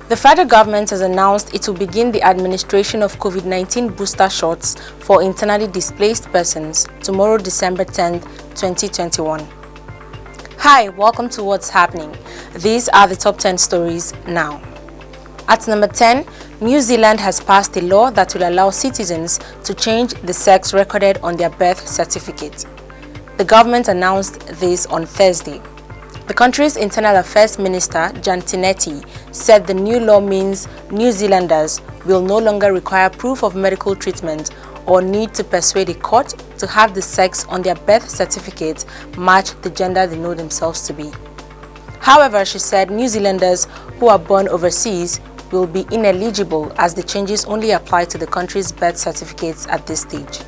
The federal government has announced it will begin the administration of COVID-19 booster shots for internally displaced persons tomorrow, December 10, 2021. Hi, welcome to What's Happening. These are the top 10 stories now. At number 10, New Zealand has passed a law that will allow citizens to change the sex recorded on their birth certificate. The government announced this on Thursday. The country's Internal Affairs Minister, Jan Tinetti, said the new law means New Zealanders will no longer require proof of medical treatment or need to persuade a court to have the sex on their birth certificate match the gender they know themselves to be. However, she said New Zealanders who are born overseas will be ineligible as the changes only apply to the country's birth certificates at this stage.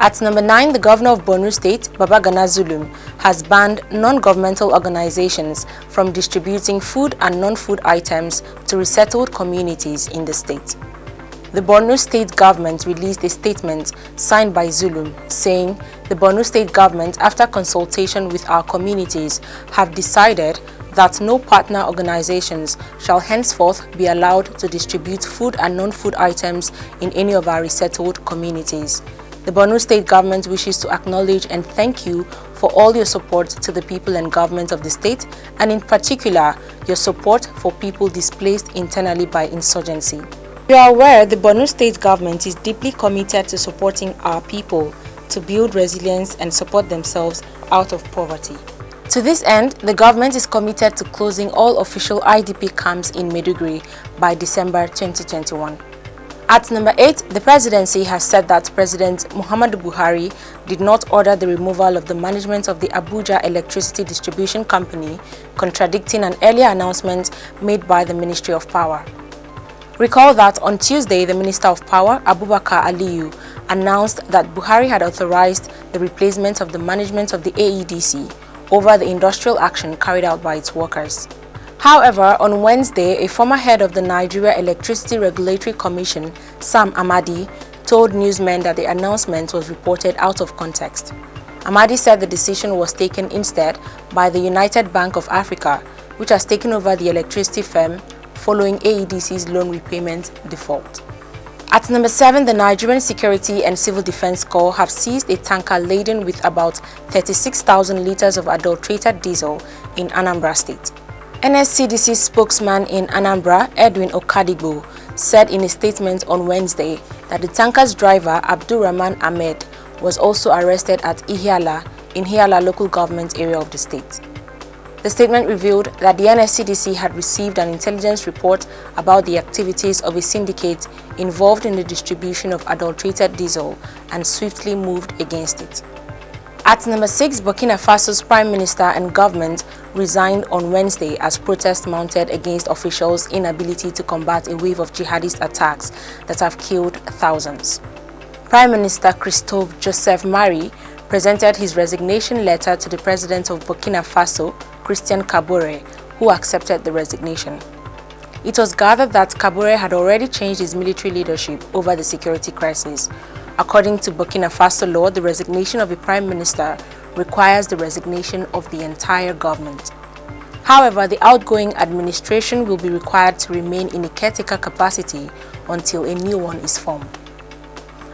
At number 9, the governor of Borno State, Babagana Zulum, has banned non-governmental organizations from distributing food and non-food items to resettled communities in the state. The Borno State government released a statement signed by Zulum saying, "The Borno State government, after consultation with our communities, have decided that no partner organizations shall henceforth be allowed to distribute food and non-food items in any of our resettled communities. The Borno State government wishes to acknowledge and thank you for all your support to the people and government of the state, and in particular, your support for people displaced internally by insurgency. You are aware the Borno State government is deeply committed to supporting our people to build resilience and support themselves out of poverty. To this end, the government is committed to closing all official IDP camps in Maiduguri by December 2021. At number 8, the presidency has said that President Muhammadu Buhari did not order the removal of the management of the Abuja Electricity Distribution Company, contradicting an earlier announcement made by the Ministry of Power. Recall that on Tuesday, the Minister of Power, Abubakar Aliyu, announced that Buhari had authorized the replacement of the management of the AEDC over the industrial action carried out by its workers. However, on Wednesday, a former head of the Nigeria Electricity Regulatory Commission, Sam Amadi, told newsmen that the announcement was reported out of context. Amadi said the decision was taken instead by the United Bank of Africa, which has taken over the electricity firm following AEDC's loan repayment default. At number 7, the Nigerian Security and Civil Defense Corps have seized a tanker laden with about 36,000 liters of adulterated diesel in Anambra State. NSCDC spokesman in Anambra, Edwin Okadigbo, said in a statement on Wednesday that the tanker's driver, Abdulrahman Ahmed, was also arrested at Ihiala, in Ihiala local government area of the state. The statement revealed that the NSCDC had received an intelligence report about the activities of a syndicate involved in the distribution of adulterated diesel and swiftly moved against it. At number 6, Burkina Faso's Prime Minister and government resigned on Wednesday as protests mounted against officials' inability to combat a wave of jihadist attacks that have killed thousands. Prime Minister Christophe Joseph Marie presented his resignation letter to the President of Burkina Faso, Christian Kabore, who accepted the resignation. It was gathered that Kabore had already changed his military leadership over the security crisis. According to Burkina Faso law, the resignation of a prime minister requires the resignation of the entire government. However, the outgoing administration will be required to remain in a caretaker capacity until a new one is formed.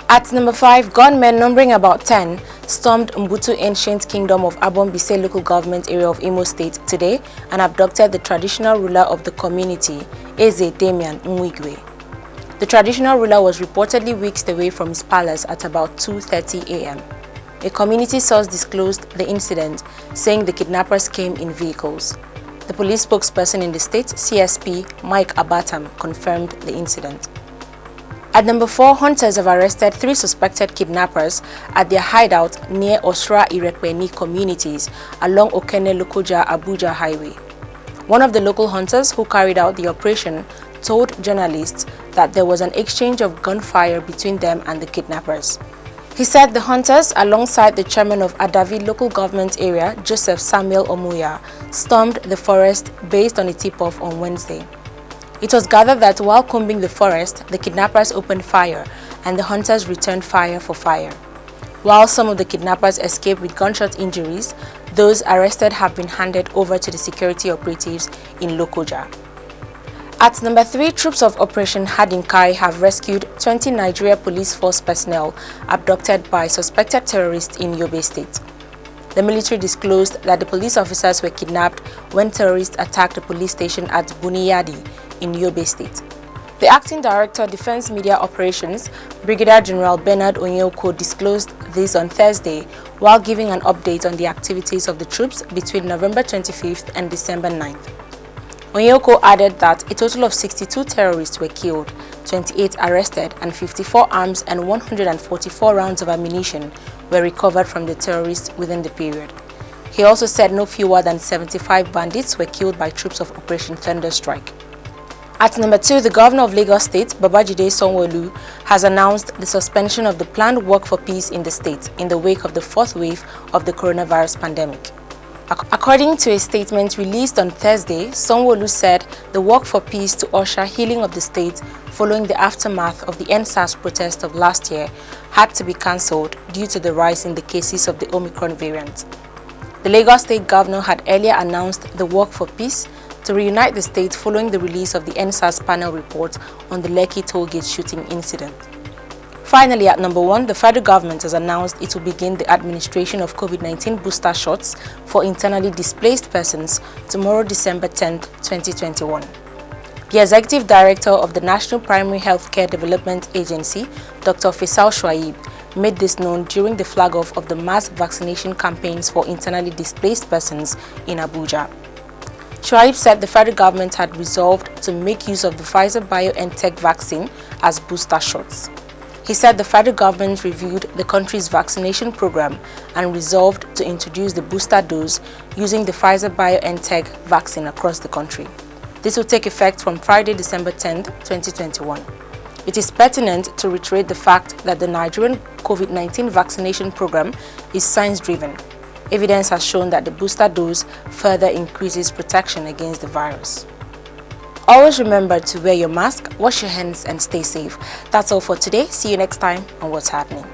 At number 5, gunmen numbering about 10 stormed Mbutu Ancient Kingdom of Abombise local government area of Imo State today and abducted the traditional ruler of the community, Eze Damian Nwigwe. The traditional ruler was reportedly whisked away from his palace at about 2:30 a.m. A community source disclosed the incident, saying the kidnappers came in vehicles. The police spokesperson in the state, CSP Mike Abatam, confirmed the incident. At number 4, hunters have arrested 3 suspected kidnappers at their hideout near Osra Irekweni communities along Okene-Lokoja Abuja Highway. One of the local hunters who carried out the operation told journalists that there was an exchange of gunfire between them and the kidnappers. He said the hunters, alongside the chairman of Adavi local government area, Joseph Samuel Omuya, stormed the forest based on a tip-off on Wednesday. It was gathered that while combing the forest, the kidnappers opened fire and the hunters returned fire for fire. While some of the kidnappers escaped with gunshot injuries, those arrested have been handed over to the security operatives in Lokoja. At number 3, troops of Operation Hadinkai have rescued 20 Nigeria Police Force personnel abducted by suspected terrorists in Yobe State. The military disclosed that the police officers were kidnapped when terrorists attacked a police station at Buniyadi in Yobe State. The Acting Director, Defense Media Operations, Brigadier General Bernard Onyeko, disclosed this on Thursday while giving an update on the activities of the troops between November 25th and December 9th. Onyeko added that a total of 62 terrorists were killed, 28 arrested, and 54 arms and 144 rounds of ammunition were recovered from the terrorists within the period. He also said no fewer than 75 bandits were killed by troops of Operation Thunderstrike. At number 2, the Governor of Lagos State, Babajide SANWO-OLU, has announced the suspension of the planned work for peace in the state in the wake of the fourth wave of the coronavirus pandemic. According to a statement released on Thursday, SANWO-OLU said the work for peace to usher healing of the state following the aftermath of the NSAS protest of last year had to be cancelled due to the rise in the cases of the Omicron variant. The Lagos State Governor had earlier announced the work for peace to reunite the state following the release of the NSAS panel report on the Lekki tollgate shooting incident. Finally, at number 1, the federal government has announced it will begin the administration of COVID-19 booster shots for internally displaced persons tomorrow, December 10, 2021. The Executive Director of the National Primary Healthcare Development Agency, Dr. Faisal Shuaib, made this known during the flag-off of the mass vaccination campaigns for internally displaced persons in Abuja. Shuaib said the federal government had resolved to make use of the Pfizer-BioNTech vaccine as booster shots. He said the federal government reviewed the country's vaccination program and resolved to introduce the booster dose using the Pfizer-BioNTech vaccine across the country. This will take effect from Friday, December 10, 2021. It is pertinent to reiterate the fact that the Nigerian COVID-19 vaccination program is science-driven. Evidence has shown that the booster dose further increases protection against the virus. Always remember to wear your mask, wash your hands, and stay safe. That's all for today. See you next time on What's Happening.